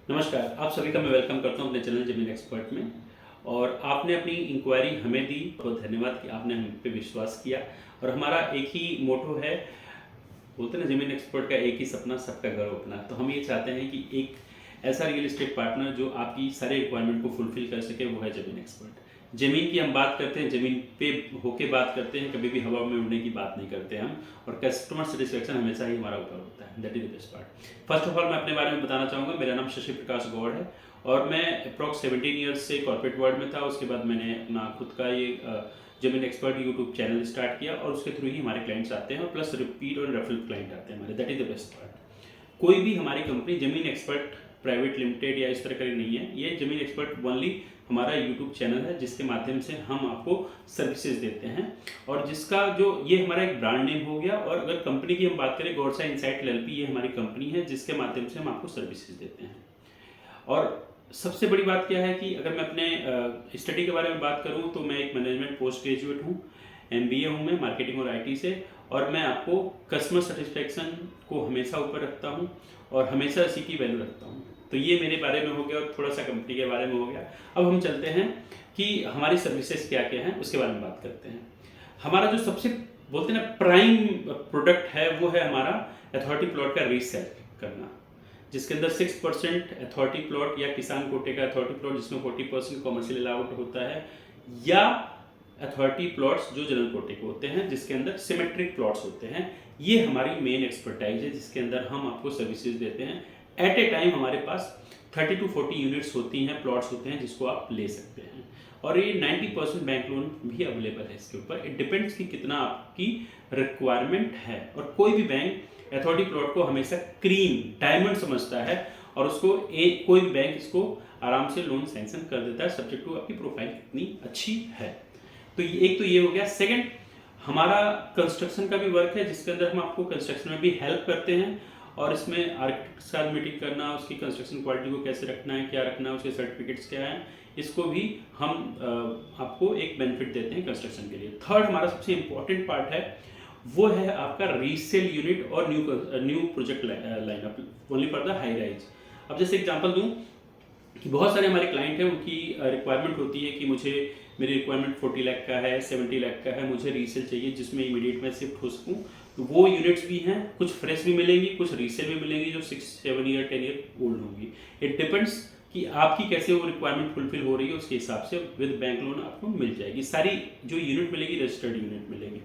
नमस्कार, आप सभी का मैं वेलकम करता हूं अपने चैनल ज़मीन एक्सपर्ट में। और आपने अपनी इंक्वायरी हमें दी, बहुत धन्यवाद कि आपने हम पे विश्वास किया। और हमारा एक ही मोटो है, बोलते हैं ना, ज़मीन एक्सपर्ट का एक ही सपना, सबका घर अपना। तो हम ये चाहते हैं कि एक ऐसा रियल एस्टेट पार्टनर जो आपकी सारे रिक्वायरमेंट को फुलफिल कर सके, वो है ज़मीन एक्सपर्ट। ज़मीन की हम बात करते हैं, ज़मीन पे होके बात करते हैं, कभी भी हवा में उड़ने की बात नहीं करते हम। और कस्टमर सेटिस्फेक्शन हमेशा ही हमारा ऊपर होता है, that is the best part. First of all मैं अपने बारे में बताना चाहूँगा। मेरा नाम शशि प्रकाश गौड़ है और मैं अप्रॉक्स 17 ईयर्स से कॉर्पोरेट वर्ल्ड में था। उसके बाद मैंने अपना खुद का ये ज़मीन एक्सपर्ट यूट्यूब चैनल स्टार्ट किया और उसके थ्रू ही हमारे क्लाइंट्स आते हैं और प्लस रिपीट और रेफरल क्लाइंट आते हैं हमारे, that is the best part. कोई भी हमारी कंपनी ज़मीन एक्सपर्ट प्राइवेट लिमिटेड या इस तरह का नहीं है, ये ज़मीन एक्सपर्ट ओनली हमारा यूट्यूब चैनल है जिसके माध्यम से हम आपको सर्विसेज देते हैं। और जिसका जो ये हमारा एक ब्रांड नेम हो गया। और अगर कंपनी की हम बात करें, गौरसा इनसाइट एलएलपी, ये हमारी कंपनी है जिसके माध्यम से हम आपको सर्विसेज देते हैं। और सबसे बड़ी बात क्या है कि अगर मैं अपने स्टडी के बारे में बात करूं तो मैं एक मैनेजमेंट पोस्ट ग्रेजुएट हूं, एमबीए हूं मैं मार्केटिंग और आईटी से। और मैं आपको कस्टमर सेटिस्फेक्शन को हमेशा ऊपर रखता हूं और हमेशा इसी की वैल्यू रखता हूं। तो ये मेरे बारे में हो गया और थोड़ा सा कंपनी के बारे में हो गया। अब हम चलते हैं कि हमारी सर्विसेज क्या क्या हैं, उसके बारे में बात करते हैं। हमारा जो सबसे बोलते हैं ना प्राइम प्रोडक्ट है, वो है हमारा अथॉरिटी प्लॉट का रीसेल करना, जिसके अंदर 6% अथॉरिटी प्लॉट या किसान कोटे का अथॉरिटी प्लॉट जिसमें 40% कॉमर्शियल अलाउड होता है, या अथॉरिटी प्लॉट्स जो जनरल कोटे के होते हैं जिसके अंदर सिमेट्रिक प्लॉट्स होते हैं। ये हमारी मेन एक्सपर्टाइज है जिसके अंदर हम आपको सर्विसेज देते हैं। एट ए टाइम हमारे पास 30 to 40 यूनिट्स होती हैं, प्लॉट्स होते हैं जिसको आप ले सकते हैं। और ये 90% बैंक लोन भी अवेलेबल है इसके ऊपर। इट डिपेंड्स कि कितना आपकी रिक्वायरमेंट है। और कोई भी बैंक अथॉरिटी प्लॉट को हमेशा क्रीम डायमंड समझता है और उसको कोई भी बैंक इसको आराम से लोन सैंक्शन कर देता है, सब्जेक्ट टू आपकी प्रोफाइल कितनी अच्छी है। तो एक तो ये हो गया। सेकंड, हमारा कंस्ट्रक्शन का भी वर्क है जिसके अंदर हम आपको कंस्ट्रक्शन में भी हेल्प करते हैं। और इसमें आर्किटेक्ट के साथ मीटिंग करना, उसकी कंस्ट्रक्शन क्वालिटी को कैसे रखना है, क्या रखना है, उसके सर्टिफिकेट्स क्या हैं, इसको भी हम आपको एक बेनिफिट देते हैं कंस्ट्रक्शन के लिए। थर्ड, हमारा सबसे इंपॉर्टेंट पार्ट है, वो है आपका रीसेल यूनिट और new project lineup only for the high rise. अब जैसे एग्जांपल दूं कि बहुत सारे हमारे क्लाइंट हैं, उनकी रिक्वायरमेंट होती है कि मुझे मेरी रिक्वायरमेंट 40 लाख का है, 70 लाख का है, मुझे रीसेल चाहिए जिसमें इमीडिएट में शिफ्ट हो सकूं। तो वो यूनिट्स भी हैं, कुछ फ्रेश भी मिलेंगी, कुछ रीसेल भी मिलेंगी जो 6-7 ईयर 10 ईयर ओल्ड होंगी। इट डिपेंड्स कि आपकी कैसे वो रिक्वायरमेंट फुलफिल हो रही है, उसके हिसाब से विद बैंक लोन आपको मिल जाएगी। सारी जो यूनिट मिलेगी रजिस्टर्ड यूनिट मिलेगी।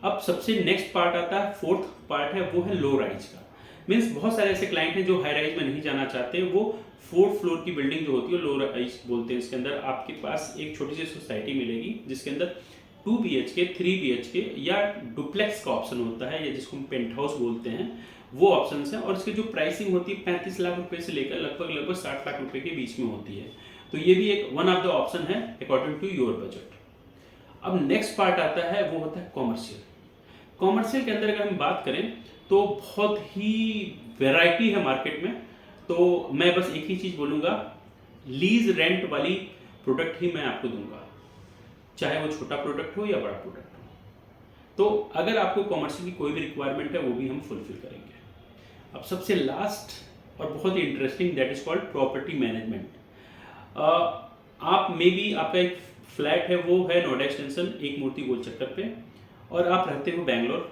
अब सबसे नेक्स्ट पार्ट आता है, फोर्थ पार्ट है, वो है लो राइज का। मीन्स बहुत सारे ऐसे क्लाइंट हैं जो हाई राइज में नहीं जाना चाहते, वो 4th फ्लोर की बिल्डिंग जो होती है लो राइज बोलते हैं। इसके अंदर आपके पास एक छोटी सी सोसाइटी मिलेगी जिसके अंदर 2 BHK 3 BHK या डुप्लेक्स का ऑप्शन होता है, या जिसको हम पेंट हाउस बोलते हैं, वो ऑप्शन है। और इसकी जो प्राइसिंग होती है 35 लाख रुपए से लेकर लगभग 60 लाख रुपए के बीच में होती है। तो ये भी एक वन ऑफ द ऑप्शन है अकॉर्डिंग टू योर बजट। अब नेक्स्ट पार्ट आता है, वो होता है कॉमर्शियल। कॉमर्शियल के अंदर अगर हम बात करें तो बहुत ही वैरायटी है मार्केट में। तो मैं बस एक ही चीज बोलूंगा, लीज रेंट वाली प्रोडक्ट ही मैं आपको दूंगा, चाहे वो छोटा प्रोडक्ट हो या बड़ा प्रोडक्ट हो। तो अगर आपको कॉमर्शियल की कोई भी रिक्वायरमेंट है वो भी हम फुलफिल करेंगे। अब सबसे लास्ट और बहुत ही interesting, that is called property management. आप मे बी आपका एक फ्लैट है, वो है नोएडा एक्सटेंशन, एक मूर्ति गोल चक्कर पे, और आप रहते हो बैंगलोर।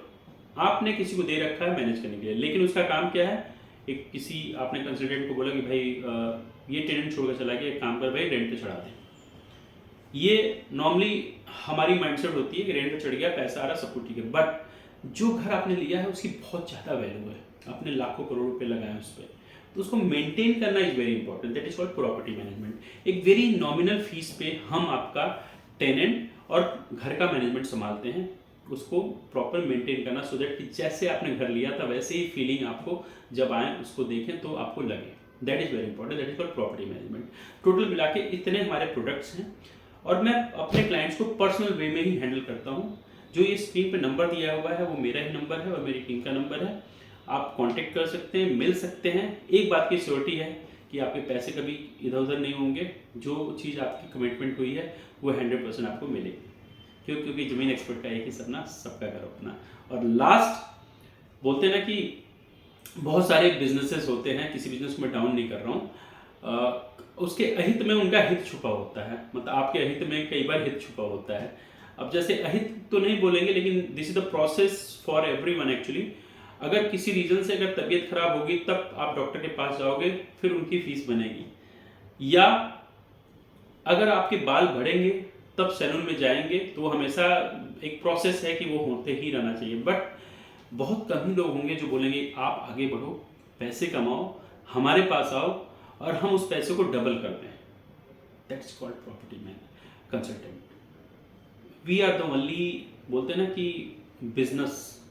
आपने किसी को दे रखा है मैनेज करने के लिए, लेकिन उसका काम क्या है, एक किसी आपने कंसल्टेंट को बोला कि भाई ये टेनेंट छोड़कर चला गया, एक काम कर भाई रेंट पे चढ़ा दे। ये नॉर्मली हमारी माइंडसेट होती है कि रेंट पे चढ़ गया, पैसा आ रहा, सब कुछ ठीक है। बट जो घर आपने लिया है उसकी बहुत ज़्यादा वैल्यू है, आपने लाखों करोड़ रुपए लगाए उस पर, तो उसको मेंटेन करना is very important, that is called property management. एक वेरी नॉमिनल फीस पे हम आपका टेनेंट और घर का मैनेजमेंट संभालते हैं, उसको प्रॉपर मेंटेन करना, सो दैट कि जैसे आपने घर लिया था वैसे ही फीलिंग आपको जब आए उसको देखें तो आपको लगे। That is very important, that is called property management. Total मिला के इतने हमारे प्रोडक्ट्स हैं और मैं अपने क्लाइंट्स को पर्सनल वे में ही हैंडल करता हूँ। जो ये स्क्रीन पे नंबर दिया हुआ है वो मेरा ही नंबर है और मेरी टीम का नंबर है। आप कांटेक्ट कर सकते हैं, मिल सकते हैं। एक बात की श्योरिटी है कि आपके पैसे कभी इधर उधर नहीं होंगे, जो चीज़ आपकी कमिटमेंट हुई है वो 100% आपको मिलेगी। क्योंकि ज़मीन एक्सपर्ट का एक ही सपना, सबका घर अपना। और लास्ट बोलते हैं ना कि बहुत सारे बिजनेसेस होते हैं, किसी बिजनेस को मैं डाउन नहीं कर रहा हूँ, उसके अहित में उनका हित छुपा होता है, मतलब आपके अहित में कई बार हित छुपा होता है। अब जैसे अहित तो नहीं बोलेंगे, लेकिन this is the process for everyone actually. अगर किसी रीजन से अगर तबीयत खराब होगी तब आप डॉक्टर के पास जाओगे, फिर उनकी फीस बनेगी। या अगर आपके बाल बढ़ेंगे तब सैलून में जाएंगे, तो हमेशा एक प्रोसेस है कि वो होते ही रहना चाहिए। बट बहुत कम ही लोग होंगे जो बोलेंगे आप आगे बढ़ो, पैसे कमाओ, हमारे पास आओ और हम उस पैसे को डबल कर दें। That's called property man consultant. We are the only, बोलते हैं ना कि बिजनेस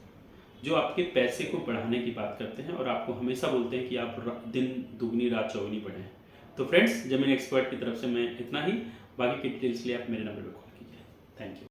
जो आपके पैसे को बढ़ाने की बात करते हैं और आपको हमेशा बोलते हैं कि आप दिन दुगनी रात चौगनी बढ़ें। तो फ्रेंड्स, जमीन एक्सपर्ट की तरफ से मैं इतना ही। बाकी की डिटेल्स लिए आप मेरे नंबर पर कॉल कीजिए। Thank you.